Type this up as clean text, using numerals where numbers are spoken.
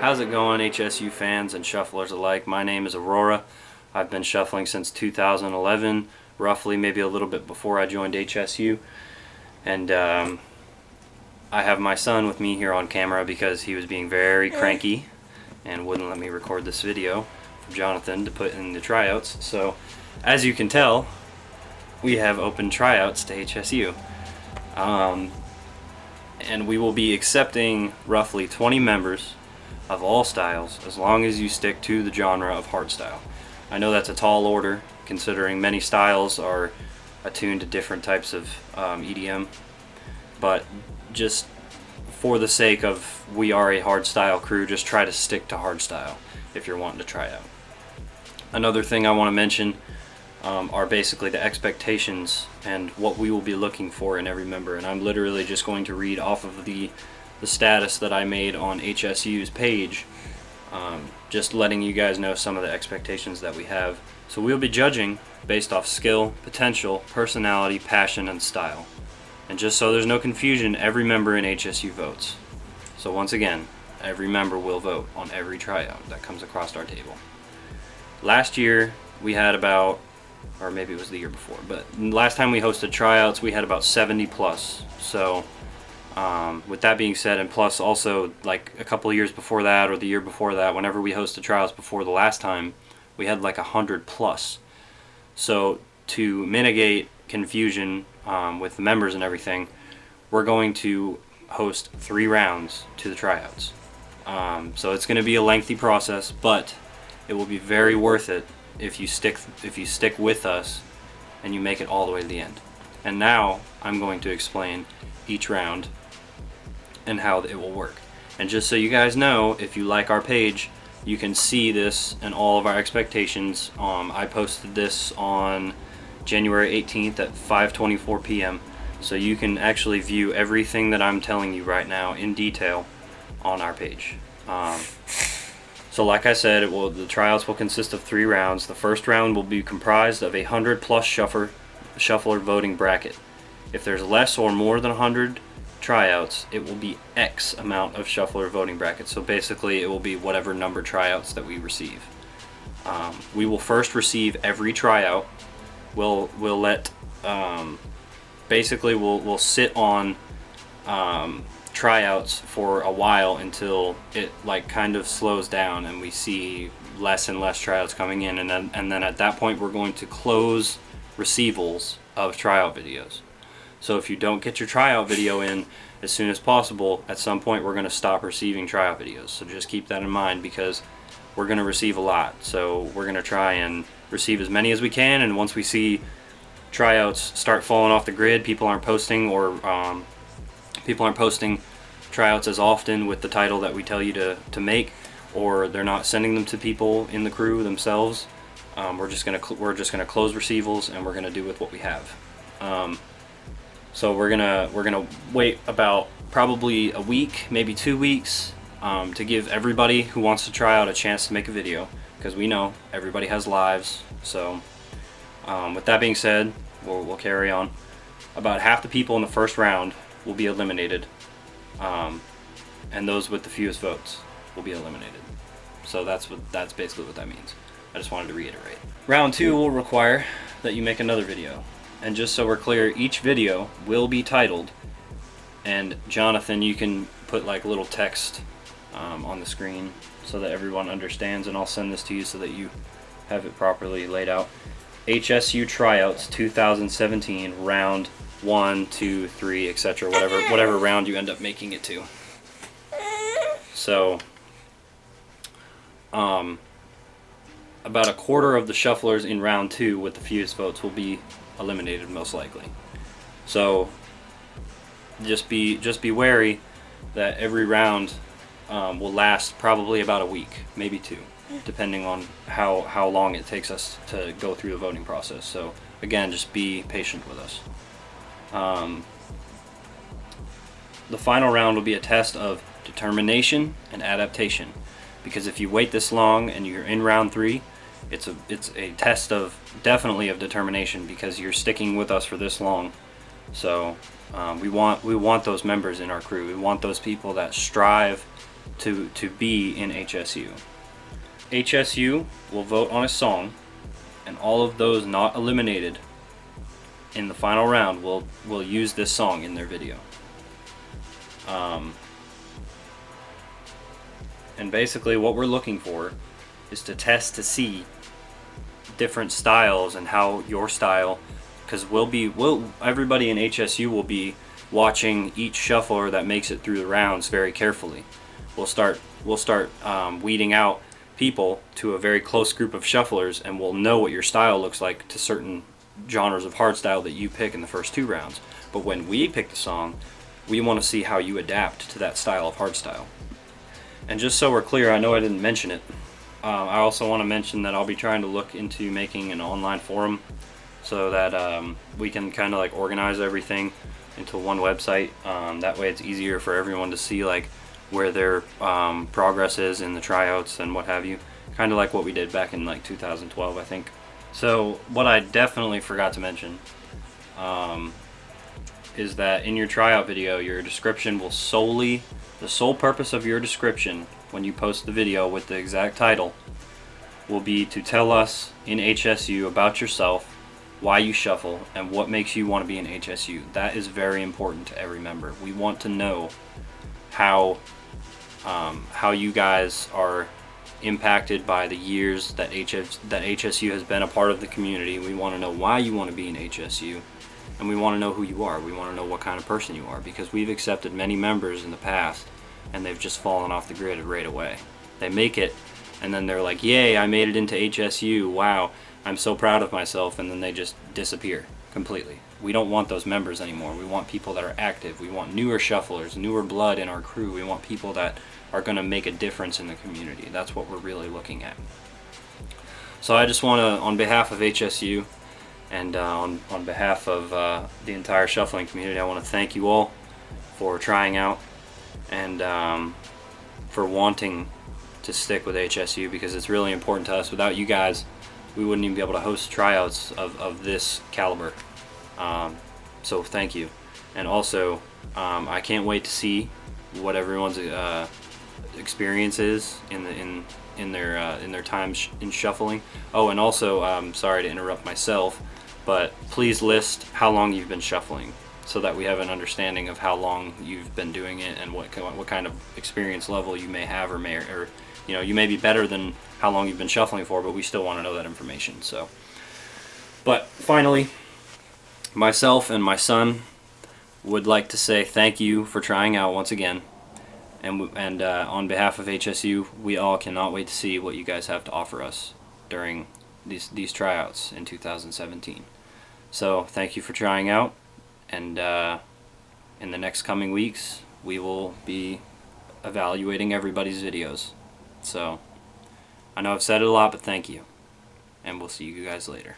How's it going, HSU fans and shufflers alike? My name is Aurora. I've been shuffling since 2011, roughly, maybe a little bit before I joined HSU. And I have my son with me here on camera because he was being very cranky and wouldn't let me record this video for Jonathan to put in the tryouts. So, as you can tell, we have open tryouts to HSU. And we will be accepting roughly 20 members of all styles as long as you stick to the genre of hardstyle. I know that's a tall order considering many styles are attuned to different types of EDM, but just for the sake of we are a hardstyle crew, just try to stick to hardstyle if you're wanting to try out. Another thing I want to mention are basically the expectations and what we will be looking for in every member, and I'm literally just going to read off of the status that I made on HSU's page, just letting you guys know some of the expectations that we have. So we'll be judging based off skill, potential, personality, passion, and style. And just so there's no confusion, every member in HSU votes. So once again, every member will vote on every tryout that comes across our table. Last year we had about, or maybe it was the year before, but last time we hosted tryouts we had about 70 plus. So with that being said, and plus also like a couple of years before that or the year before that, whenever we hosted tryouts before the last time, we had like 100 plus. So to mitigate confusion with the members and everything, we're going to host 3 rounds to the tryouts. So it's going to be a lengthy process, but it will be very worth it if you stick with us and you make it all the way to the end. And now I'm going to explain each round and how it will work. And just so you guys know, if you like our page, you can see this and all of our expectations. I posted this on January 18th at 5:24 p.m. so you can actually view everything that I'm telling you right now in detail on our page. So like I said, the tryouts will consist of 3 rounds. The first round will be comprised of a 100 plus shuffler voting bracket. If there's less or more than 100 tryouts, it will be X amount of shuffler voting brackets. So basically it will be whatever number tryouts that we receive. We will first receive every tryout. We'll let basically we'll sit on tryouts for a while until it like kind of slows down and we see less and less tryouts coming in, and then at that point we're going to close receivals of tryout videos. So if you don't get your tryout video in as soon as possible, at some point we're going to stop receiving tryout videos. So just keep that in mind because we're going to receive a lot. So we're going to try and receive as many as we can, and once we see tryouts start falling off the grid, people aren't posting tryouts as often with the title that we tell you to make, or they're not sending them to people in the crew themselves, we're just gonna close receivals and we're gonna do with what we have. So we're gonna wait about probably a week, maybe 2 weeks, to give everybody who wants to try out a chance to make a video, because we know everybody has lives. So with that being said, we'll carry on. About half the people in the first round will be eliminated, and those with the fewest votes will be eliminated. So that's basically what that means. I just wanted to reiterate. Round 2 will require that you make another video. And just so we're clear, each video will be titled, and Jonathan, you can put like little text on the screen so that everyone understands, and I'll send this to you so that you have it properly laid out. HSU Tryouts 2017 round 1, 2, 3, etc. Whatever round you end up making it to. So about a quarter of the shufflers in round 2 with the fewest votes will be eliminated most likely. So just be wary that every round will last probably about a week, maybe 2, depending on how long it takes us to go through the voting process. So again, just be patient with us. The final round will be a test of determination and adaptation, because if you wait this long and you're in round 3, it's a test of definitely of determination because you're sticking with us for this long. So we want those members in our crew. We want those people that strive to be in HSU. HSU will vote on a song, and all of those not eliminated in the final round will use this song in their video. And basically what we're looking for is to test to see different styles and how your style, because everybody in HSU will be watching each shuffler that makes it through the rounds very carefully. We'll start weeding out people to a very close group of shufflers, and we'll know what your style looks like to certain genres of hardstyle that you pick in the first 2 rounds. But when we pick the song, we want to see how you adapt to that style of hardstyle. And just so we're clear, I know I didn't mention it, I also want to mention that I'll be trying to look into making an online forum so that we can kind of like organize everything into one website. That way it's easier for everyone to see like where their progress is in the tryouts and what have you. Kind of like what we did back in like 2012, I think. So what I definitely forgot to mention is that in your tryout video, your description will the sole purpose of your description when you post the video with the exact title will be to tell us in HSU about yourself, why you shuffle, and what makes you want to be in HSU. That is very important to every member. We want to know how you guys are impacted by the years that HSU has been a part of the community. We want to know why you want to be in HSU, and we want to know who you are. We want to know what kind of person you are, because we've accepted many members in the past and they've just fallen off the grid right away. They make it and then they're like, yay, I made it into HSU, wow, I'm so proud of myself, and then they just disappear completely. We don't want those members anymore. We want people that are active. We want newer shufflers, newer blood in our crew. We want people that are going to make a difference in the community. That's what we're really looking at. So I just want to, on behalf of HSU and on behalf of the entire shuffling community, I want to thank you all for trying out and for wanting to stick with HSU, because it's really important to us. Without you guys, we wouldn't even be able to host tryouts of this caliber. So thank you. And also, I can't wait to see what everyone's experience is in their time in shuffling. Oh, and also, sorry to interrupt myself, but please list how long you've been shuffling, so that we have an understanding of how long you've been doing it and what kind of experience level you may have, or you know, you may be better than how long you've been shuffling for, but we still want to know that information. So, but finally, myself and my son would like to say thank you for trying out once again, and on behalf of HSU, we all cannot wait to see what you guys have to offer us during these tryouts in 2017. So thank you for trying out, and in the next coming weeks we will be evaluating everybody's videos. So I know I've said it a lot, but thank you, and we'll see you guys later.